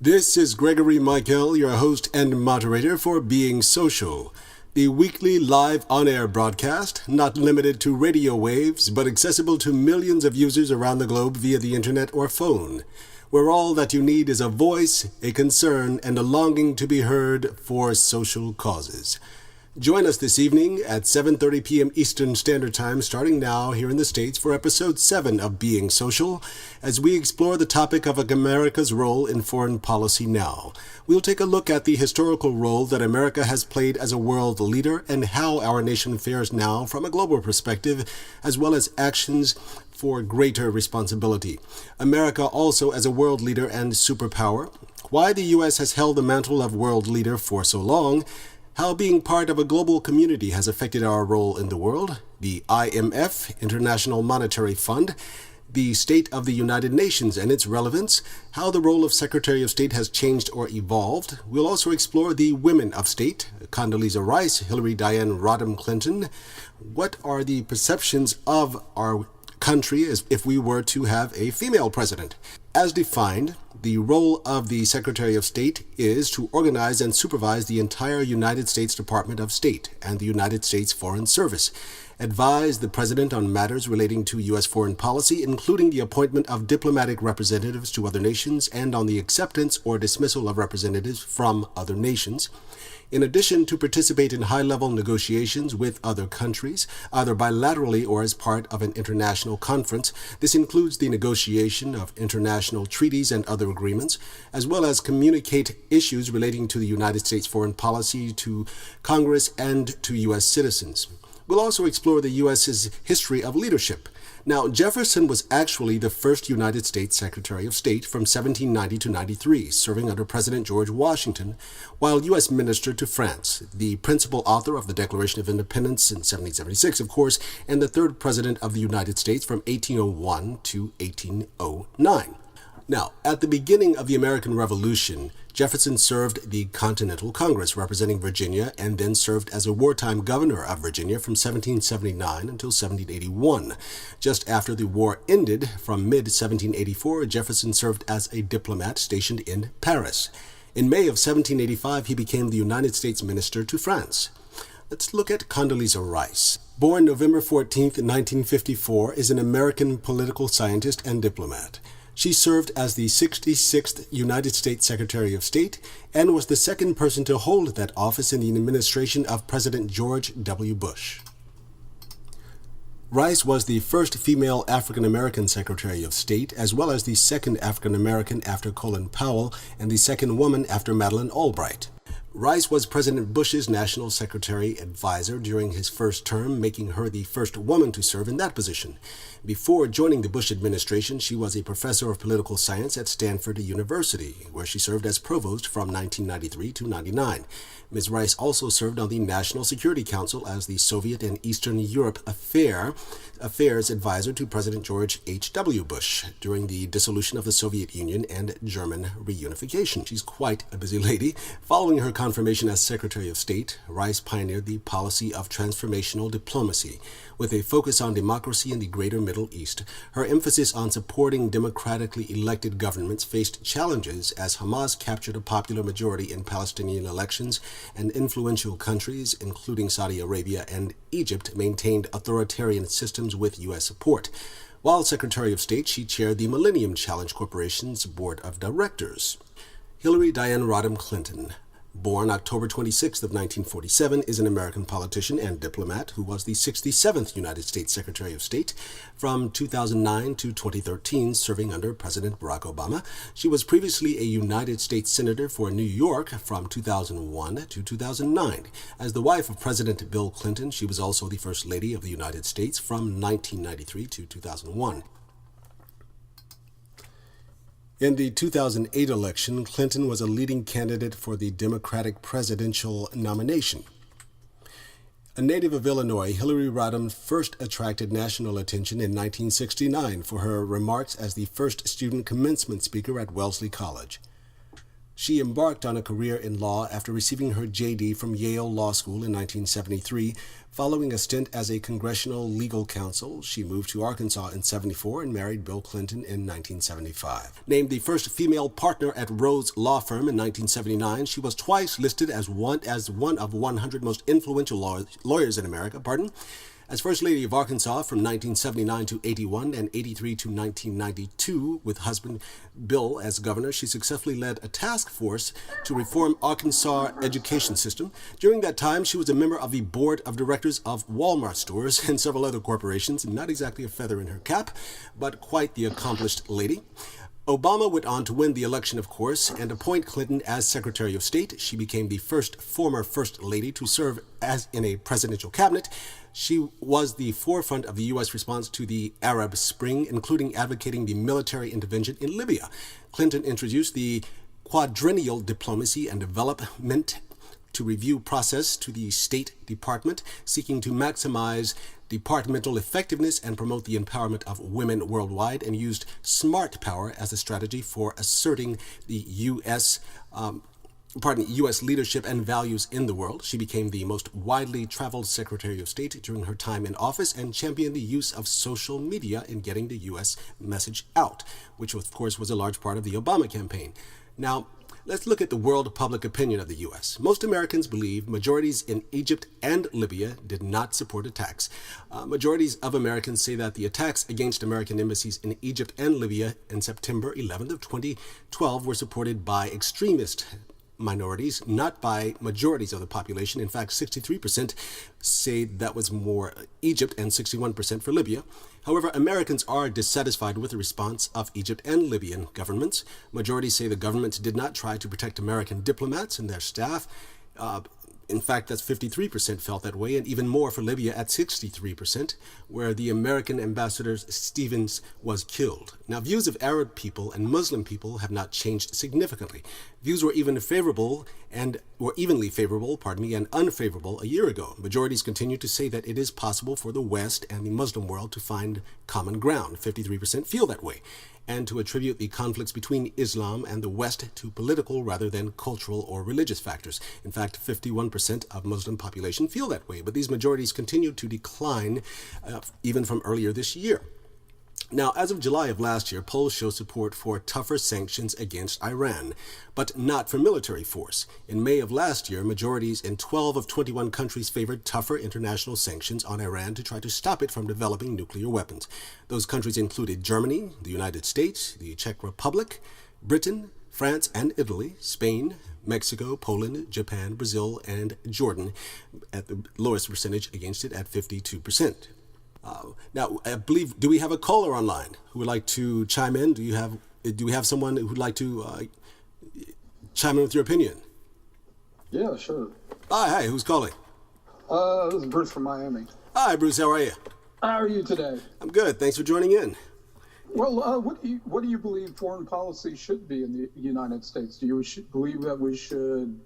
This is Gregory Mikell, your host and moderator for Being Social, the weekly live on-air broadcast, not limited to radio waves, but accessible to millions of users around the globe via the internet or phone, where all that you need is a voice, a concern, and a longing to be heard for social causes. Join us this evening at 7:30 p.m. Eastern Standard Time, starting now here in the States, for Episode 7 of Being Social, as we explore the topic of America's role in foreign policy now. We'll take a look at the historical role that America has played as a world leader and how our nation fares now from a global perspective, as well as actions for greater responsibility. America also as a world leader and superpower, why the U.S. has held the mantle of world leader for so long, how being part of a global community has affected our role in the world, the IMF, International Monetary Fund, the state of the United Nations and its relevance, how the role of Secretary of State has changed or evolved. We'll also explore the women of state, Condoleezza Rice, Hillary Diane Rodham Clinton. What are the perceptions of our country as if we were to have a female president? As defined, the role of the Secretary of State is to organize and supervise the entire United States Department of State and the United States Foreign Service, advise the President on matters relating to U.S. foreign policy, including the appointment of diplomatic representatives to other nations and on the acceptance or dismissal of representatives from other nations. In addition, to participate in high-level negotiations with other countries, either bilaterally or as part of an international conference. This includes the negotiation of international treaties and other agreements, as well as communicate issues relating to the United States foreign policy to Congress and to U.S. citizens. We'll also explore the U.S.'s history of leadership. Now, Jefferson was actually the first United States Secretary of State from 1790 to 93, serving under President George Washington, while U.S. Minister to France, the principal author of the Declaration of Independence in 1776, of course, and the third President of the United States from 1801 to 1809. Now, at the beginning of the American Revolution, Jefferson served the Continental Congress representing Virginia and then served as a wartime governor of Virginia from 1779 until 1781. Just after the war ended, from mid-1784, Jefferson served as a diplomat stationed in Paris. In May of 1785, he became the United States Minister to France. Let's look at Condoleezza Rice. Born November 14, 1954, is an American political scientist and diplomat. She served as the 66th United States Secretary of State and was the second person to hold that office in the administration of President George W. Bush. Rice was the first female African-American Secretary of State, as well as the second African-American after Colin Powell and the second woman after Madeleine Albright. Rice was President Bush's National Secretary Advisor during his first term, making her the first woman to serve in that position. Before joining the Bush administration, she was a professor of political science at Stanford University, where she served as provost from 1993 to 99. Ms. Rice also served on the National Security Council as the Soviet and Eastern Europe Affairs Advisor to President George H.W. Bush during the dissolution of the Soviet Union and German reunification. She's quite a busy lady. Following her confirmation as Secretary of State, Rice pioneered the policy of transformational diplomacy, with a focus on democracy in the greater Middle East. Her emphasis on supporting democratically elected governments faced challenges as Hamas captured a popular majority in Palestinian elections, and influential countries, including Saudi Arabia and Egypt, maintained authoritarian systems with U.S. support. While Secretary of State, she chaired the Millennium Challenge Corporation's Board of Directors. Hillary Diane Rodham Clinton, born October 26th of 1947, is an American politician and diplomat who was the 67th United States Secretary of State from 2009 to 2013, serving under President Barack Obama. She was previously a United States Senator for New York from 2001 to 2009. As the wife of President Bill Clinton, she was also the First Lady of the United States from 1993 to 2001. In the 2008 election, Clinton was a leading candidate for the Democratic presidential nomination. A native of Illinois, Hillary Rodham first attracted national attention in 1969 for her remarks as the first student commencement speaker at Wellesley College. She embarked on a career in law after receiving her JD from Yale Law School in 1973. Following a stint as a congressional legal counsel, she moved to Arkansas in 74 and married Bill Clinton in 1975. Named the first female partner at Rose Law Firm in 1979, she was twice listed as one of 100 most influential lawyers in America. As First Lady of Arkansas from 1979 to 81 and 83 to 1992, with husband Bill as governor, she successfully led a task force to reform Arkansas' education system. During that time, she was a member of the board of directors of Walmart stores and several other corporations, not exactly a feather in her cap, but quite the accomplished lady. Obama went on to win the election, of course, and appoint Clinton as Secretary of State. She became the first former First Lady to serve as in a presidential cabinet. She was the forefront of the U.S. response to the Arab Spring, including advocating the military intervention in Libya. Clinton introduced the quadrennial diplomacy and development to review process to the State Department, seeking to maximize departmental effectiveness and promote the empowerment of women worldwide, and used smart power as a strategy for asserting the U.S. leadership and values in the world. She became the most widely traveled Secretary of State during her time in office and championed the use of social media in getting the U.S. message out, which of course was a large part of the Obama campaign. Now, let's look at the world public opinion of the U.S. Most Americans believe majorities in Egypt and Libya did not support attacks. Majorities of Americans say that the attacks against American embassies in Egypt and Libya on September 11th of 2012 were supported by extremist minorities, not by majorities of the population. In fact, 63% say that was more Egypt and 61% for Libya. However, Americans are dissatisfied with the response of Egypt and Libyan governments. Majorities say the governments did not try to protect American diplomats and their staff. In fact, that's 53% felt that way, and even more for Libya at 63%, where the American ambassador Stevens was killed. Now, views of Arab people and Muslim people have not changed significantly. Views were evenly favorable and unfavorable a year ago. Majorities continue to say that it is possible for the West and the Muslim world to find common ground. 53% feel that way, and to attribute the conflicts between Islam and the West to political rather than cultural or religious factors. In fact, 51% of Muslim population feel that way, but these majorities continue to decline even from earlier this year. Now, as of July of last year, polls show support for tougher sanctions against Iran, but not for military force. In May of last year, majorities in 12 of 21 countries favored tougher international sanctions on Iran to try to stop it from developing nuclear weapons. Those countries included Germany, the United States, the Czech Republic, Britain, France and Italy, Spain, Mexico, Poland, Japan, Brazil, and Jordan, at the lowest percentage against it at 52%. Now, I believe, do we have a caller online who would like to chime in? Do we have someone who would like to chime in with your opinion? Yeah, sure. Hi, who's calling? This is Bruce from Miami. Hi, Bruce, how are you? How are you today? I'm good, thanks for joining in. Well, what do you believe foreign policy should be in the United States? Do you believe that we should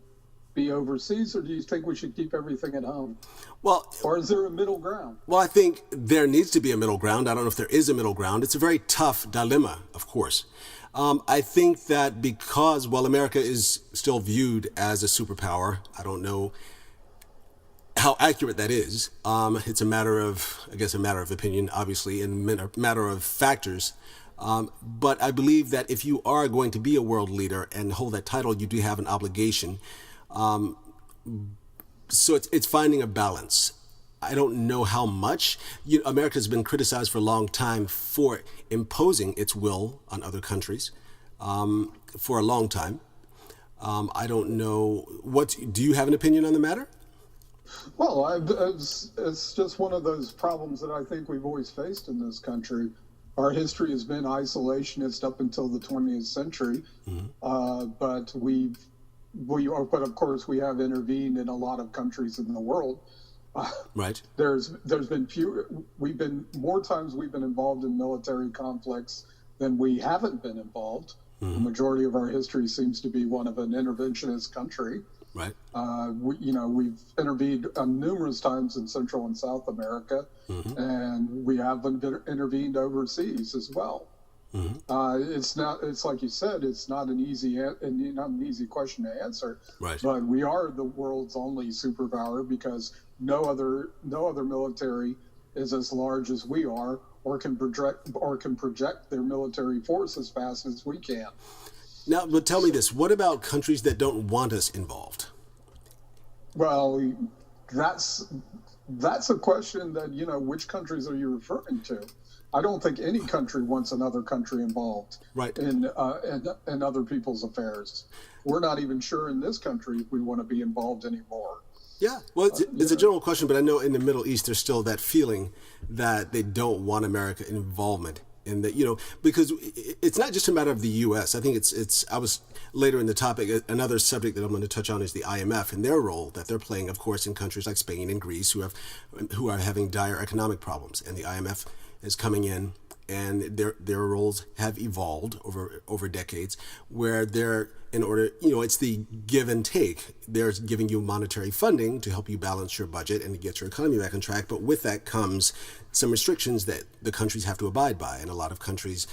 be overseas, or do you think we should keep everything at home? Well, or is there a middle ground? Well, I think there needs to be a middle ground. I don't know if there is a middle ground. It's a very tough dilemma, of course. I think that because, America is still viewed as a superpower, I don't know how accurate that is. It's a matter of opinion, obviously, and a matter of factors. But I believe that if you are going to be a world leader and hold that title, you do have an obligation. So it's finding a balance. I don't know how much. America has been criticized for a long time for imposing its will on other countries for a long time. I don't know. Do you have an opinion on the matter? Well, it's just one of those problems that I think we've always faced in this country. Our history has been isolationist up until the 20th century, but but of course we have intervened in a lot of countries in the world. Right. There's been more times we've been involved in military conflicts than we haven't been involved. The majority of our history seems to be one of an interventionist country. Right. We've intervened numerous times in Central and South America, and we have intervened overseas as well. It's not. It's like you said. It's not an easy and not an easy question to answer. Right. But we are the world's only superpower because no other military is as large as we are, or can project their military force as fast as we can. Now, but tell me this: what about countries that don't want us involved? Well, that's a question that, which countries are you referring to? I don't think any country wants another country involved in other people's affairs. We're not even sure in this country if we want to be involved anymore. Yeah, well, it's a general question, but I know in the Middle East there's still that feeling that they don't want America involvement. And that, because it's not just a matter of the U.S. I think I was later in the topic, another subject that I'm going to touch on is the IMF and their role that they're playing, of course, in countries like Spain and Greece who are having dire economic problems. And the IMF is coming in, and their roles have evolved over decades, where they're it's the give and take. They're giving you monetary funding to help you balance your budget and to get your economy back on track. But with that comes some restrictions that the countries have to abide by, and a lot of countries,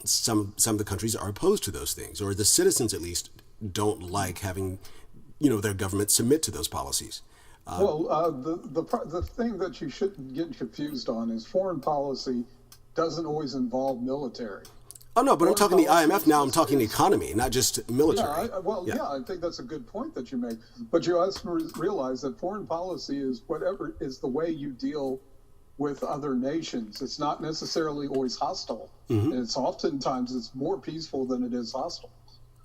some of the countries are opposed to those things, or the citizens at least don't like having, their government submit to those policies. The thing that you shouldn't get confused on is foreign policy doesn't always involve military. Oh, no, but I'm talking the IMF now. I'm talking economy, not just military. I think that's a good point that you make. But you also realize that foreign policy is the way you deal with other nations. It's not necessarily always hostile. It's oftentimes more peaceful than it is hostile.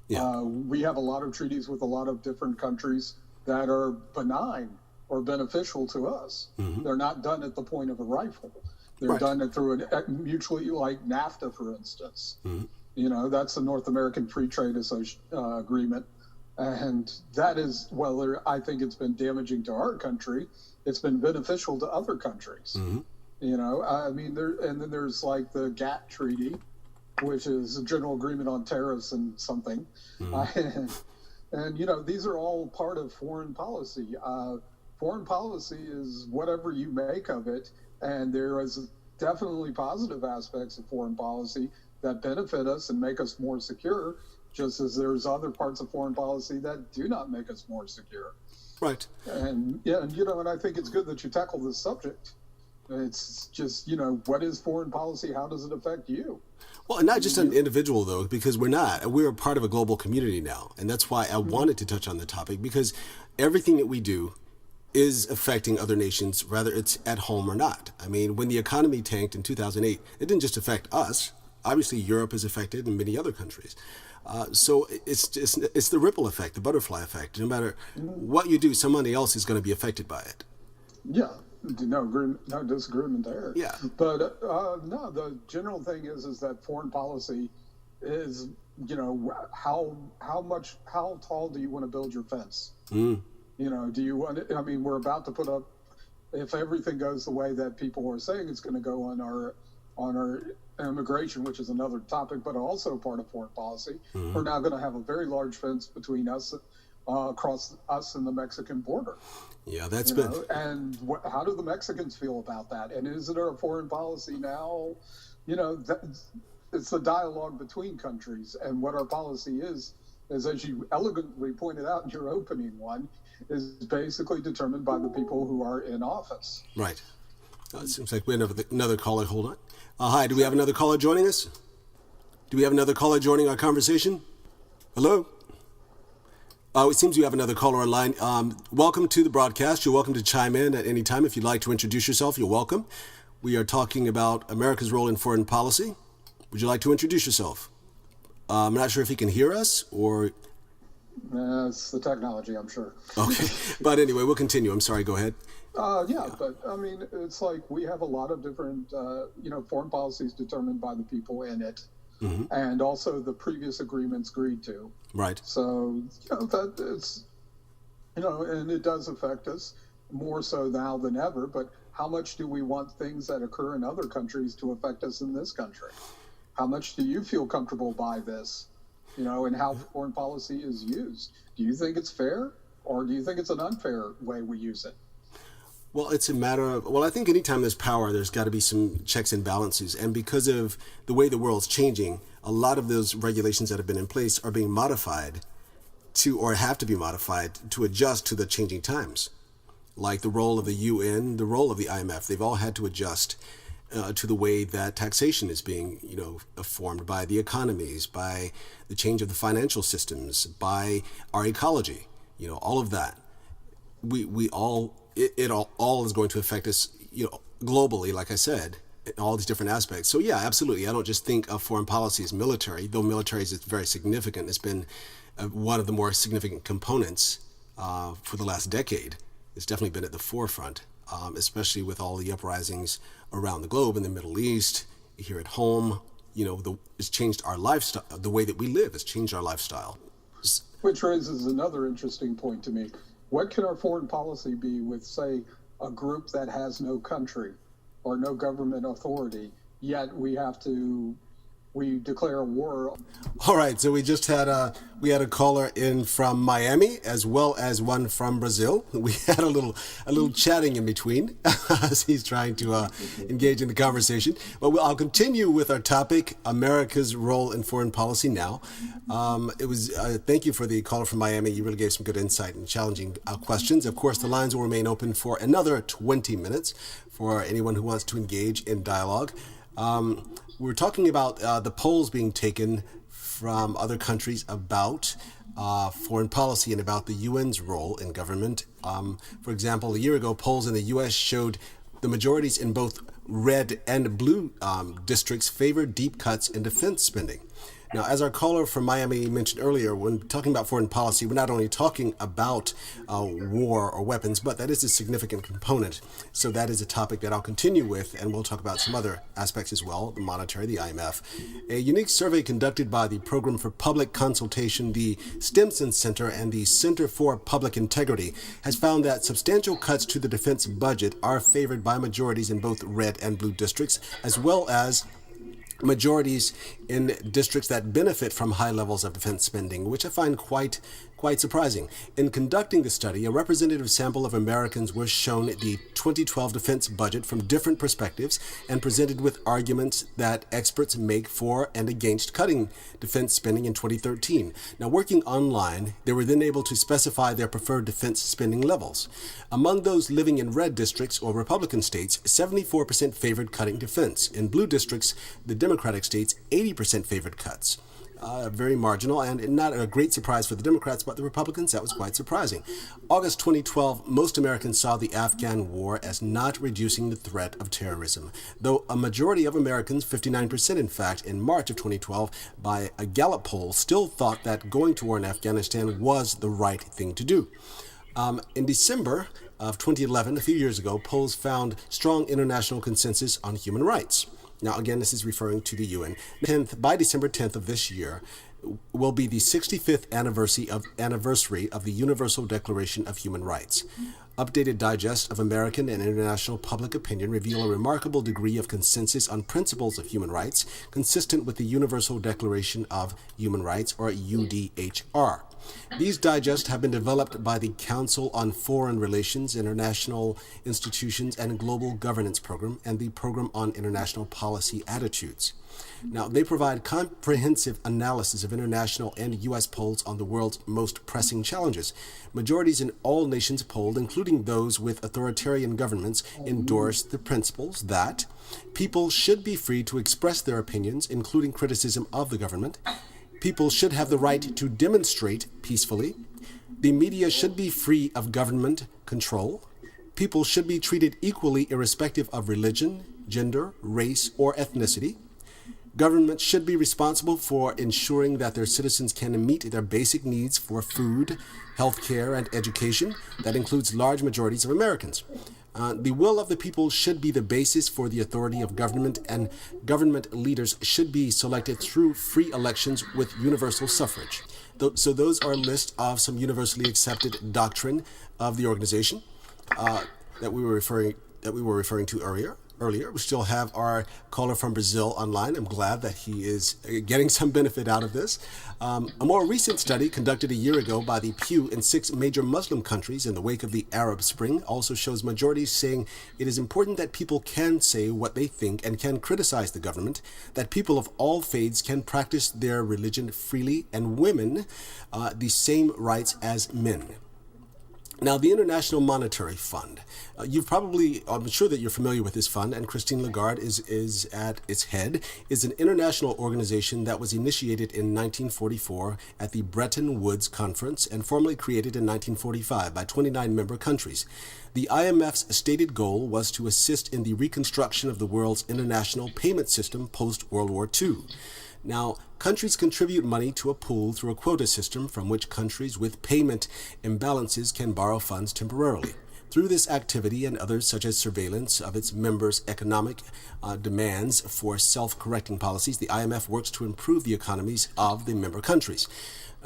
Yeah. We have a lot of treaties with a lot of different countries that are benign or beneficial to us. They're not done at the point of a rifle. They're done through a mutually, like NAFTA, for instance. That's the North American Free Trade Agreement. And that is, I think it's been damaging to our country. It's been beneficial to other countries. And then there's like the GATT Treaty, which is a general agreement on tariffs and something. And these are all part of foreign policy. Foreign policy is whatever you make of it. And there is definitely positive aspects of foreign policy that benefit us and make us more secure, just as there's other parts of foreign policy that do not make us more secure. Right. And and I think it's good that you tackle this subject. It's just, what is foreign policy? How does it affect you? Well, and not just an individual, though, because we're part of a global community now. And that's why I wanted to touch on the topic, because everything that we do is affecting other nations, whether it's at home or not. I mean, when the economy tanked in 2008, it didn't just affect us. Obviously, Europe is affected and many other countries. So it's the ripple effect, the butterfly effect. No matter what you do, somebody else is going to be affected by it. Yeah, no disagreement there. Yeah. But no, the general thing is that foreign policy is, how tall do you want to build your fence? Do you want it? I mean, we're about to put up, if everything goes the way that people are saying it's going to go on our immigration, which is another topic, but also part of foreign policy. We're now going to have a very large fence between us, across us and the Mexican border. Yeah, that's been. And how do the Mexicans feel about that? And is it our foreign policy now? It's the dialogue between countries, and what our policy is, as you elegantly pointed out in your opening one, is basically determined by the people who are in office. Right. It seems like we have another caller. Hold on. Hi, do we have another caller joining us? Do we have another caller joining our conversation? Hello? It seems we have another caller online. Welcome to the broadcast. You're welcome to chime in at any time. If you'd like to introduce yourself, you're welcome. We are talking about America's role in foreign policy. Would you like to introduce yourself? I'm not sure if you can hear us or... It's the technology, I'm sure. Okay. But anyway, we'll continue. I'm sorry. Go ahead. But I mean, it's like we have a lot of different, foreign policies determined by the people in it, and also the previous agreements agreed to. Right. So, that it's, and it does affect us more so now than ever, but how much do we want things that occur in other countries to affect us in this country? How much do you feel comfortable by this? And how foreign policy is used. Do you think it's fair, or do you think it's an unfair way we use it? Well, it's a matter of, well, I think anytime there's power, there's got to be some checks and balances. And because of the way the world's changing, a lot of those regulations that have been in place are being modified to, or have to be modified to adjust to the changing times. Like the role of the UN, the role of the IMF, they've all had to adjust to the way that taxation is being, formed by the economies, by the change of the financial systems, by our ecology, all of that. We all it all is going to affect us, globally, like I said, in all these different aspects. So yeah, absolutely. I don't just think of foreign policy as military, though military is very significant. It's been one of the more significant components for the last decade. It's definitely been at the forefront, especially with all the uprisings around the globe in the Middle East, here at home. It's changed our lifestyle. The way that we live has changed our lifestyle. Which raises another interesting point to me. What can our foreign policy be with, say, a group that has no country or no government authority, yet we declare a war? All right, so we just had a caller in from Miami as well as one from Brazil. We had a little chatting in between as he's trying to engage in the conversation. But I'll continue with our topic: America's role in foreign policy now. Thank you for the caller from Miami. You really gave some good insight and challenging questions. Of course, the lines will remain open for another 20 minutes for anyone who wants to engage in dialogue. We're talking about the polls being taken from other countries about foreign policy and about the UN's role in government. For example, a year ago, polls in the U.S. showed the majorities in both red and blue districts favored deep cuts in defense spending. Now, as our caller from Miami mentioned earlier, when talking about foreign policy, we're not only talking about war or weapons, but that is a significant component. So that is a topic that I'll continue with, and we'll talk about some other aspects as well, the monetary, the IMF. A unique survey conducted by the Program for Public Consultation, the Stimson Center, and the Center for Public Integrity has found that substantial cuts to the defense budget are favored by majorities in both red and blue districts, as well as majorities in districts that benefit from high levels of defense spending, which I find quite surprising. In conducting the study, a representative sample of Americans was shown the 2012 defense budget from different perspectives and presented with arguments that experts make for and against cutting defense spending in 2013. Now, working online, they were then able to specify their preferred defense spending levels. Among those living in red districts or Republican states, 74% favored cutting defense. In blue districts, the Democratic states, 80% favored cuts. Very marginal, and not a great surprise for the Democrats, but the Republicans, that was quite surprising. August 2012, most Americans saw the Afghan war as not reducing the threat of terrorism, though a majority of Americans, 59% in fact, in March of 2012, by a Gallup poll, still thought that going to war in Afghanistan was the right thing to do. In December of 2011, a few years ago, polls found strong international consensus on human rights. Now, again, this is referring to the UN. By December 10th of this year will be the 65th anniversary of the Universal Declaration of Human Rights. Updated digest of American and international public opinion reveal a remarkable degree of consensus on principles of human rights, consistent with the Universal Declaration of Human Rights, or UDHR. These digests have been developed by the Council on Foreign Relations, International Institutions, and Global Governance Program, and the Program on International Policy Attitudes. Now, they provide comprehensive analysis of international and U.S. polls on the world's most pressing challenges. Majorities in all nations polled, including those with authoritarian governments, endorse the principles that people should be free to express their opinions, including criticism of the government. People should have the right to demonstrate peacefully. The media should be free of government control. People should be treated equally irrespective of religion, gender, race, or ethnicity. Governments should be responsible for ensuring that their citizens can meet their basic needs for food, health care, and education. That includes large majorities of Americans. The will of the people should be the basis for the authority of government, and government leaders should be selected through free elections with universal suffrage. So those are a list of some universally accepted doctrine of the organization that we were referring to earlier. earlier. We still have our caller from Brazil online. I'm glad that he is getting some benefit out of this. A more recent study conducted a year ago by the Pew in 6 major Muslim countries in the wake of the Arab Spring also shows majorities saying it is important that people can say what they think and can criticize the government, that people of all faiths can practice their religion freely, and women the same rights as men. Now, the International Monetary Fund. I'm sure that you're familiar with this fund, and Christine Lagarde is at its head, is an international organization that was initiated in 1944 at the Bretton Woods Conference and formally created in 1945 by 29 member countries. The IMF's stated goal was to assist in the reconstruction of the world's international payment system post-World War II. Now, countries contribute money to a pool through a quota system from which countries with payment imbalances can borrow funds temporarily. Through this activity and others such as surveillance of its members' economic demands for self-correcting policies, the IMF works to improve the economies of the member countries.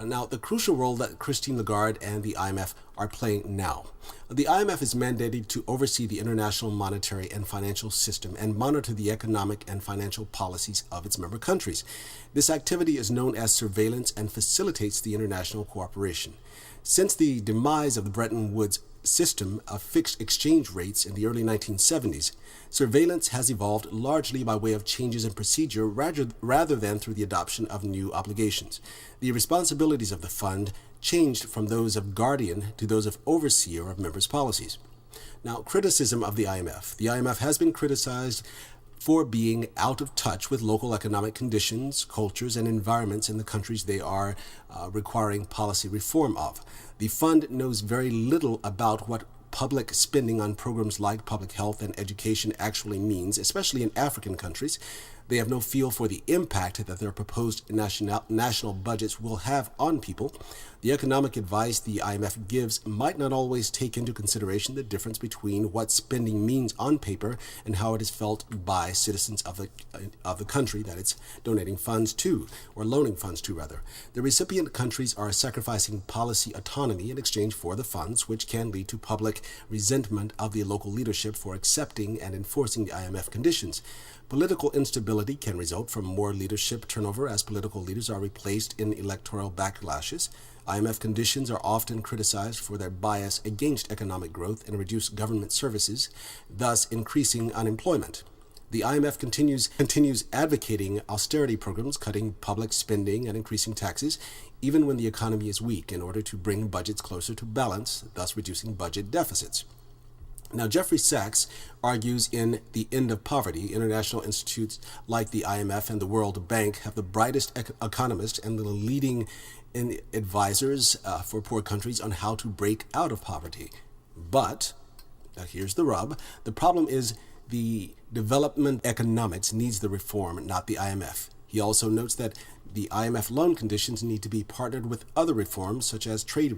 Now, the crucial role that Christine Lagarde and the IMF are playing now. The IMF is mandated to oversee the international monetary and financial system and monitor the economic and financial policies of its member countries. This activity is known as surveillance and facilitates the international cooperation. Since the demise of the Bretton Woods system of fixed exchange rates in the early 1970s, surveillance has evolved largely by way of changes in procedure rather than through the adoption of new obligations. The responsibilities of the fund changed from those of guardian to those of overseer of members' policies. Now, criticism of the IMF. The IMF has been criticized for being out of touch with local economic conditions, cultures, and environments in the countries they are requiring policy reform of. The fund knows very little about what public spending on programs like public health and education actually means, especially in African countries. They have no feel for the impact that their proposed national budgets will have on people. The economic advice the IMF gives might not always take into consideration the difference between what spending means on paper and how it is felt by citizens of the country that it's donating funds to, or loaning funds to, rather. The recipient countries are sacrificing policy autonomy in exchange for the funds, which can lead to public resentment of the local leadership for accepting and enforcing the IMF conditions. Political instability can result from more leadership turnover as political leaders are replaced in electoral backlashes. IMF conditions are often criticized for their bias against economic growth and reduced government services, thus increasing unemployment. The IMF continues advocating austerity programs, cutting public spending and increasing taxes, even when the economy is weak, in order to bring budgets closer to balance, thus reducing budget deficits. Now, Jeffrey Sachs argues in The End of Poverty, international institutes like the IMF and the World Bank have the brightest economists and the leading advisors for poor countries on how to break out of poverty. But, now here's the rub, the problem is the development economics needs the reform, not the IMF. He also notes that the IMF loan conditions need to be partnered with other reforms such as trade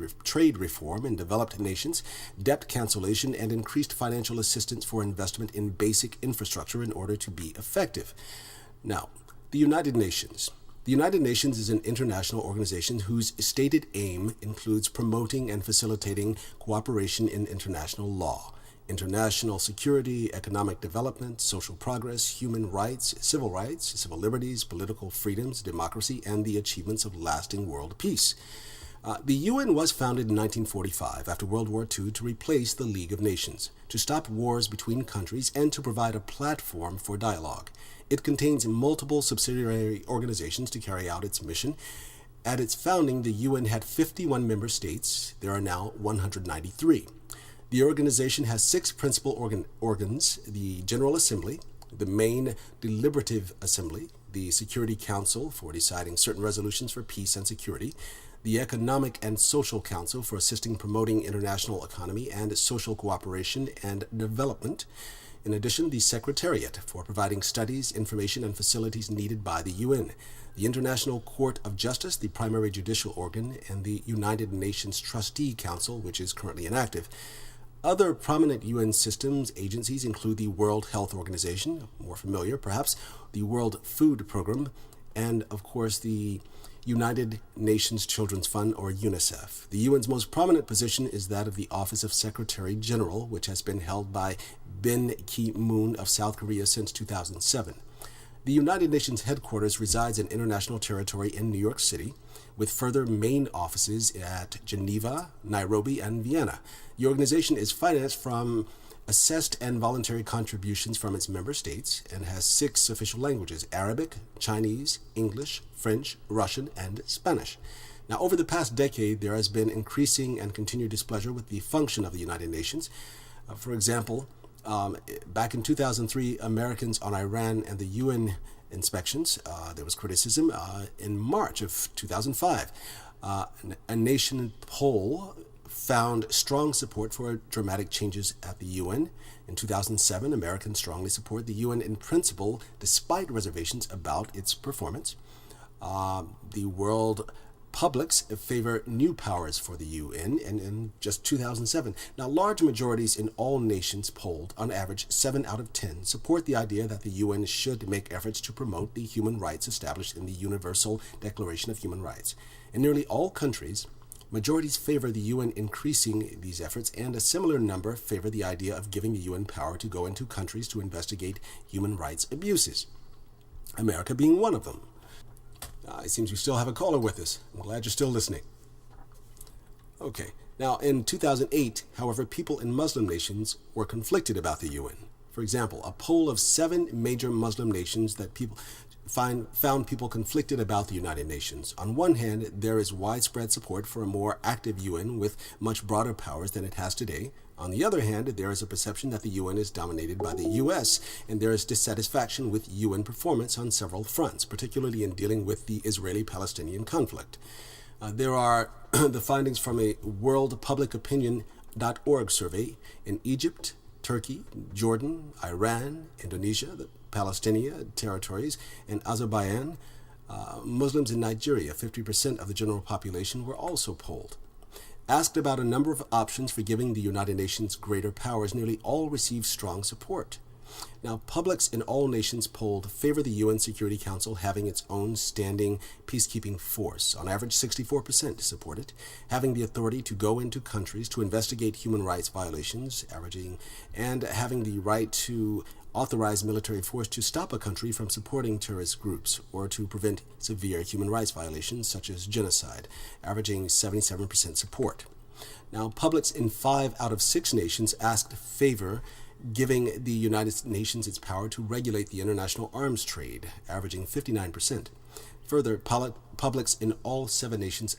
reform in developed nations, debt cancellation, and increased financial assistance for investment in basic infrastructure in order to be effective. Now, the United Nations. The United Nations is an international organization whose stated aim includes promoting and facilitating cooperation in international law, international security, economic development, social progress, human rights, civil liberties, political freedoms, democracy, and the achievements of lasting world peace. The UN was founded in 1945 after World War II to replace the League of Nations, to stop wars between countries, and to provide a platform for dialogue. It contains multiple subsidiary organizations to carry out its mission. At its founding, the UN had 51 member states. There are now 193. The organization has 6 principal organs: the General Assembly, the main deliberative assembly, the Security Council for deciding certain resolutions for peace and security, the Economic and Social Council for assisting promoting international economy and social cooperation and development. In addition, the Secretariat for providing studies, information, and facilities needed by the UN, the International Court of Justice, the primary judicial organ, and the United Nations Trustee Council, which is currently inactive. Other prominent UN systems, agencies include the World Health Organization, more familiar perhaps, the World Food Program, and of course the United Nations Children's Fund, or UNICEF. The UN's most prominent position is that of the Office of Secretary General, which has been held by Ban Ki-moon of South Korea since 2007. The United Nations headquarters resides in international territory in New York City, with further main offices at Geneva, Nairobi, and Vienna. The organization is financed from assessed and voluntary contributions from its member states and has 6 official languages: Arabic, Chinese, English, French, Russian, and Spanish. Now, over the past decade, there has been increasing and continued displeasure with the function of the United Nations. For example, back in 2003, Americans on Iran and the UN inspections, there was criticism. In March of 2005, a nation poll found strong support for dramatic changes at the UN. In 2007, Americans strongly support the UN in principle, despite reservations about its performance. The world publics favor new powers for the UN in just 2007. Now, large majorities in all nations polled, on average 7 out of 10, support the idea that the UN should make efforts to promote the human rights established in the Universal Declaration of Human Rights. In nearly all countries, majorities favor the UN increasing these efforts, and a similar number favor the idea of giving the UN power to go into countries to investigate human rights abuses, America being one of them. It seems we still have a caller with us. I'm glad you're still listening. Okay. Now, in 2008, however, people in Muslim nations were conflicted about the UN. For example, a poll of 7 major Muslim nations that found people conflicted about the United Nations. On one hand, there is widespread support for a more active UN with much broader powers than it has today. On the other hand, there is a perception that the UN is dominated by the U.S., and there is dissatisfaction with UN performance on several fronts, particularly in dealing with the Israeli-Palestinian conflict. There are the findings from a worldpublicopinion.org survey in Egypt, Turkey, Jordan, Iran, Indonesia, the Palestinian territories, and Azerbaijan. Muslims in Nigeria, 50% of the general population, were also polled. Asked about a number of options for giving the United Nations greater powers, nearly all received strong support. Now, publics in all nations polled favor the UN Security Council having its own standing peacekeeping force. On average, 64% support it, having the authority to go into countries to investigate human rights violations, and having the right to authorize military force to stop a country from supporting terrorist groups or to prevent severe human rights violations such as genocide, averaging 77% support. Now, publics in 5 out of 6 nations asked favor giving the United Nations its power to regulate the international arms trade, averaging 59%. Further, publics in all 7 nations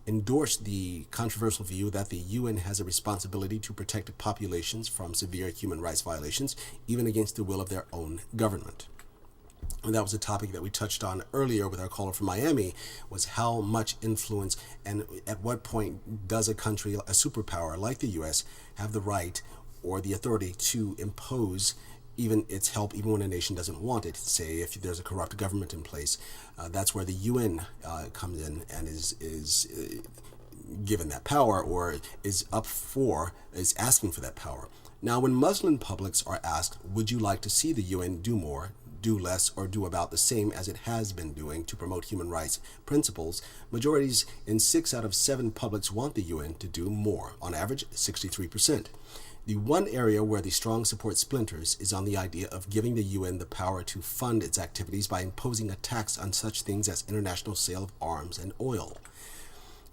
endorsed the controversial view that the UN has a responsibility to protect populations from severe human rights violations, even against the will of their own government. And that was a topic that we touched on earlier with our caller from Miami, was how much influence and at what point does a country, a superpower like the US, have the right or the authority to impose even its help, even when a nation doesn't want it. Say, if there's a corrupt government in place, that's where the UN comes in and is given that power, or is asking for that power. Now, when Muslim publics are asked, would you like to see the UN do more, do less, or do about the same as it has been doing to promote human rights principles, majorities in 6 out of 7 publics want the UN to do more, on average 63%. The one area where the strong support splinters is on the idea of giving the UN the power to fund its activities by imposing a tax on such things as international sale of arms and oil.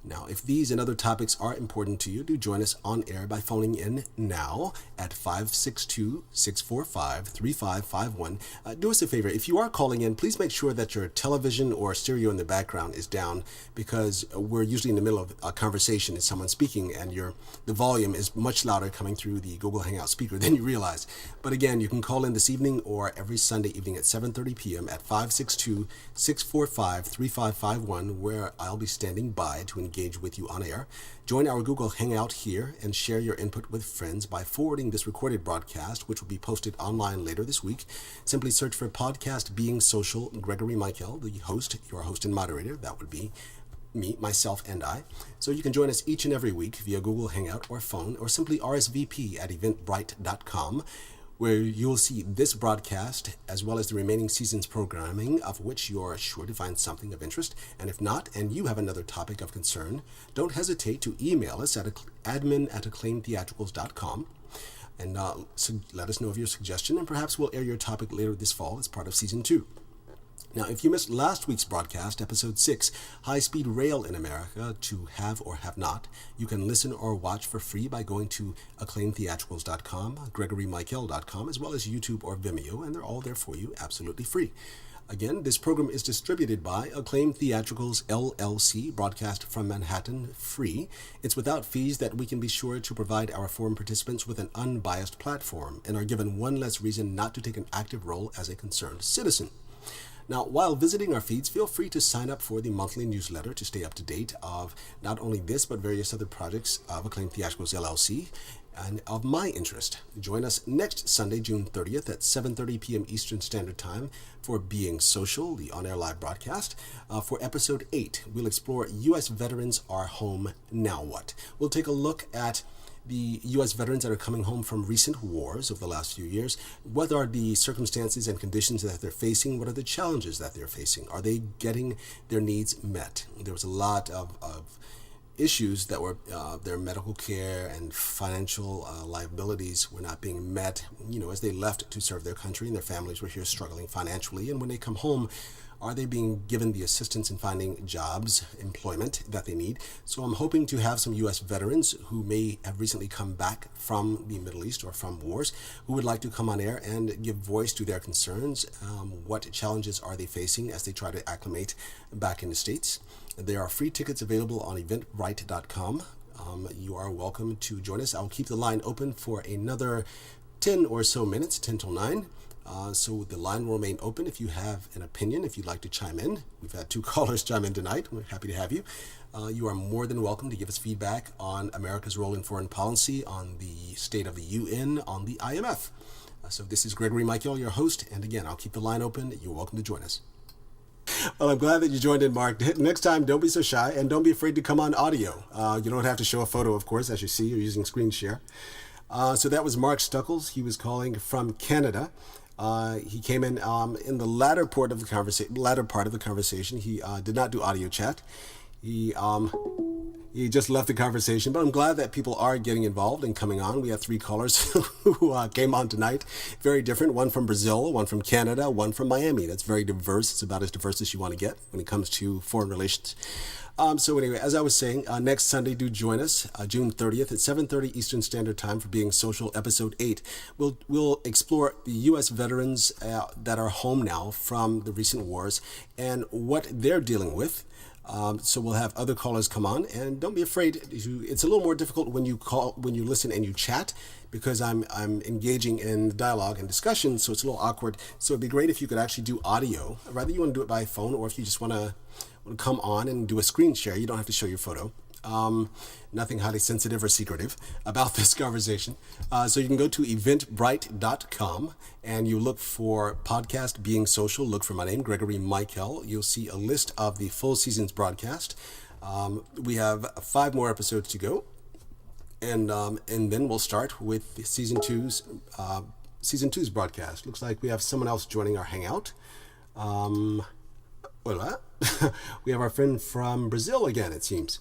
Now, if these and other topics are important to you, do join us on air by phoning in now at 562-645-3551. Do us a favor. If you are calling in, please make sure that your television or stereo in the background is down, because we're usually in the middle of a conversation and someone's speaking, and the volume is much louder coming through the Google Hangout speaker than you realize. But again, you can call in this evening or every Sunday evening at 7:30 p.m. at 562-645-3551, where I'll be standing by to engage with you on air. Join our Google Hangout here and share your input with friends by forwarding this recorded broadcast, which will be posted online later this week. Simply search for podcast Being Social, Gregory Mikell, the host, your host and moderator. That would be me, myself, and I. So you can join us each and every week via Google Hangout or phone, or simply RSVP at eventbrite.com, where you'll see this broadcast as well as the remaining season's programming, of which you're sure to find something of interest. And if not, and you have another topic of concern, don't hesitate to email us at admin@acclaimtheatricals.com. and let us know of your suggestion, and perhaps we'll air your topic later this fall as part of Season 2. Now, if you missed last week's broadcast, Episode 6, High-Speed Rail in America, to have or have not, you can listen or watch for free by going to acclaimtheatricals.com, gregorymikell.com, as well as YouTube or Vimeo, and they're all there for you, absolutely free. Again, this program is distributed by Acclaim Theatricals, LLC, broadcast from Manhattan, free. It's without fees that we can be sure to provide our forum participants with an unbiased platform and are given one less reason not to take an active role as a concerned citizen. Now, while visiting our feeds, feel free to sign up for the monthly newsletter to stay up to date of not only this, but various other projects of Acclaim Theatricals, LLC, and of my interest. Join us next Sunday, June 30th at 7:30 p.m. Eastern Standard Time for Being Social, the on-air live broadcast. For Episode 8, we'll explore U.S. Veterans Are Home, Now What? We'll take a look at the U.S. veterans that are coming home from recent wars over the last few years. What are the circumstances and conditions that they're facing? What are the challenges that they're facing? Are they getting their needs met? There was a lot of issues that were their medical care and financial liabilities were not being met, as they left to serve their country, and their families were here struggling financially. And when they come home, are they being given the assistance in finding jobs, employment that they need? So I'm hoping to have some U.S. veterans who may have recently come back from the Middle East or from wars who would like to come on air and give voice to their concerns. What challenges are they facing as they try to acclimate back in the States? There are free tickets available on eventbrite.com. You are welcome to join us. I'll keep the line open for another 10 or so minutes, 10 till 9. So the line will remain open if you have an opinion, if you'd like to chime in. We've had 2 callers chime in tonight. We're happy to have you. You are more than welcome to give us feedback on America's role in foreign policy, on the state of the UN, on the IMF. So this is Gregory Mikell, your host. And again, I'll keep the line open. You're welcome to join us. Well, I'm glad that you joined in, Mark. Next time, don't be so shy and don't be afraid to come on audio. You don't have to show a photo, of course, as you see. You're using screen share. So that was Mark Stuckles. He was calling from Canada. He came in the latter part of the conversation. He did not do audio chat. He just left the conversation, but I'm glad that people are getting involved and coming on. We have 3 callers who came on tonight. Very different. One from Brazil, one from Canada, one from Miami. That's very diverse. It's about as diverse as you want to get when it comes to foreign relations. So anyway, as I was saying, next Sunday, do join us, June 30th at 7:30 Eastern Standard Time for Being Social, Episode 8. We'll explore the U.S. veterans that are home now from the recent wars and what they're dealing with. So we'll have other callers come on, and don't be afraid. It's a little more difficult when you listen and you chat, because I'm engaging in dialogue and discussion, so it's a little awkward. So it'd be great if you could actually do audio. Rather, you want to do it by phone, or if you just want to come on and do a screen share, you don't have to show your photo. Nothing highly sensitive or secretive about this conversation. So you can go to eventbrite.com and you look for podcast Being Social. Look for my name, Gregory Mikell. You'll see a list of the full season's broadcast. We have 5 more episodes to go, and then we'll start with season 2's broadcast. Looks like we have someone else joining our hangout. Hola. We have our friend from Brazil again, it seems.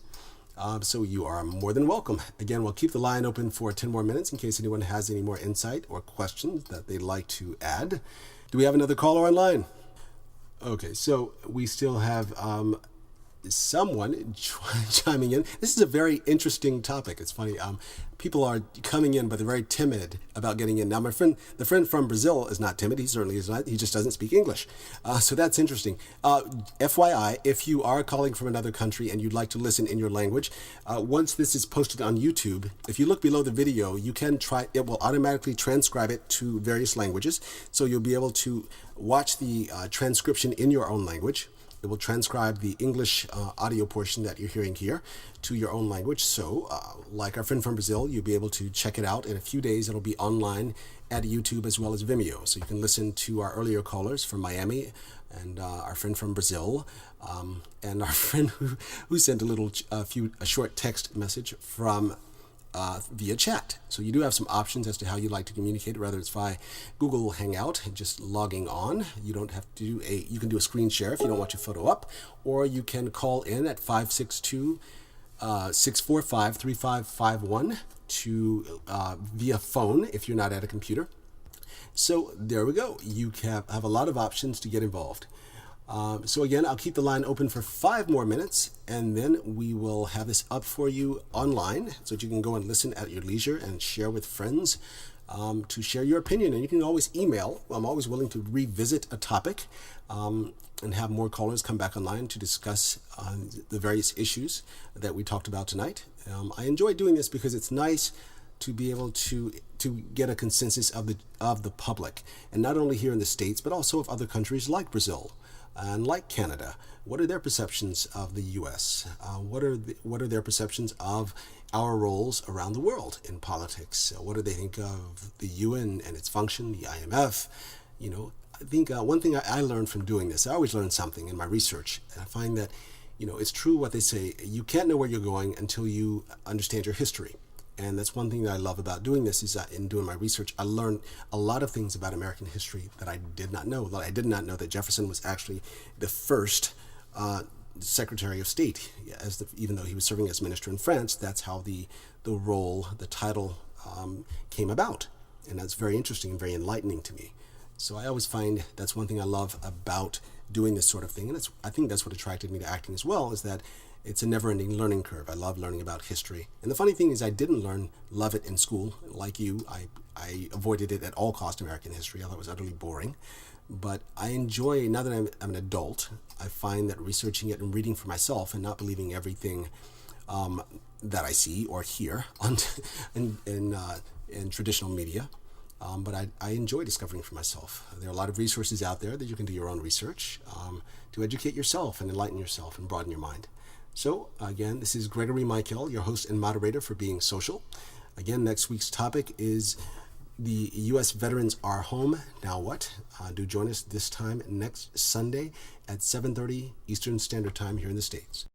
So you are more than welcome. Again, we'll keep the line open for 10 more minutes in case anyone has any more insight or questions that they'd like to add. Do we have another caller online? Okay, so we still have someone chiming in. This is a very interesting topic. It's funny. People are coming in, but they're very timid about getting in. Now, the friend from Brazil is not timid. He certainly is not. He just doesn't speak English. So that's interesting. FYI, if you are calling from another country and you'd like to listen in your language, once this is posted on YouTube, if you look below the video, you can try. It will automatically transcribe it to various languages. So you'll be able to watch the transcription in your own language. It will transcribe the English audio portion that you're hearing here to your own language. So, like our friend from Brazil, you'll be able to check it out. In a few days, it'll be online at YouTube as well as Vimeo. So you can listen to our earlier callers from Miami and our friend from Brazil, and our friend who sent a short text message from via chat. So you do have some options as to how you like to communicate, whether it's via Google Hangout, just logging on. You don't have to you can do a screen share if you don't want your photo up, or you can call in at 562 645-3551 to via phone if you're not at a computer. So there we go. You have a lot of options to get involved. So again, I'll keep the line open for 5 more minutes, and then we will have this up for you online so that you can go and listen at your leisure and share with friends to share your opinion. And you can always email. I'm always willing to revisit a topic and have more callers come back online to discuss the various issues that we talked about tonight. I enjoy doing this because it's nice to be able to get a consensus of the public, and not only here in the States, but also of other countries like Brazil and like Canada. What are their perceptions of the U.S.? What are their perceptions of our roles around the world in politics? What do they think of the UN and its function, the IMF? You know, I think one thing I learned from doing this, I always learn something in my research, and I find that, you know, it's true what they say, you can't know where you're going until you understand your history. And that's one thing that I love about doing this, is that in doing my research, I learned a lot of things about American history that I did not know. I did not know that Jefferson was actually the first Secretary of State, even though he was serving as minister in France. That's how the title came about. And that's very interesting and very enlightening to me. So I always find that's one thing I love about doing this sort of thing. And I think that's what attracted me to acting as well, is that it's a never-ending learning curve. I love learning about history. And the funny thing is I didn't love it in school. Like you, I avoided it at all costs, American history. I thought it was utterly boring. But I enjoy, now that I'm an adult, I find that researching it and reading for myself and not believing everything that I see or hear in traditional media. But I enjoy discovering for myself. There are a lot of resources out there that you can do your own research to educate yourself and enlighten yourself and broaden your mind. So, again, this is Gregory Mikell, your host and moderator for Being Social. Again, next week's topic is the U.S. veterans are home. Now what? Do join us this time next Sunday at 7:30 Eastern Standard Time here in the States.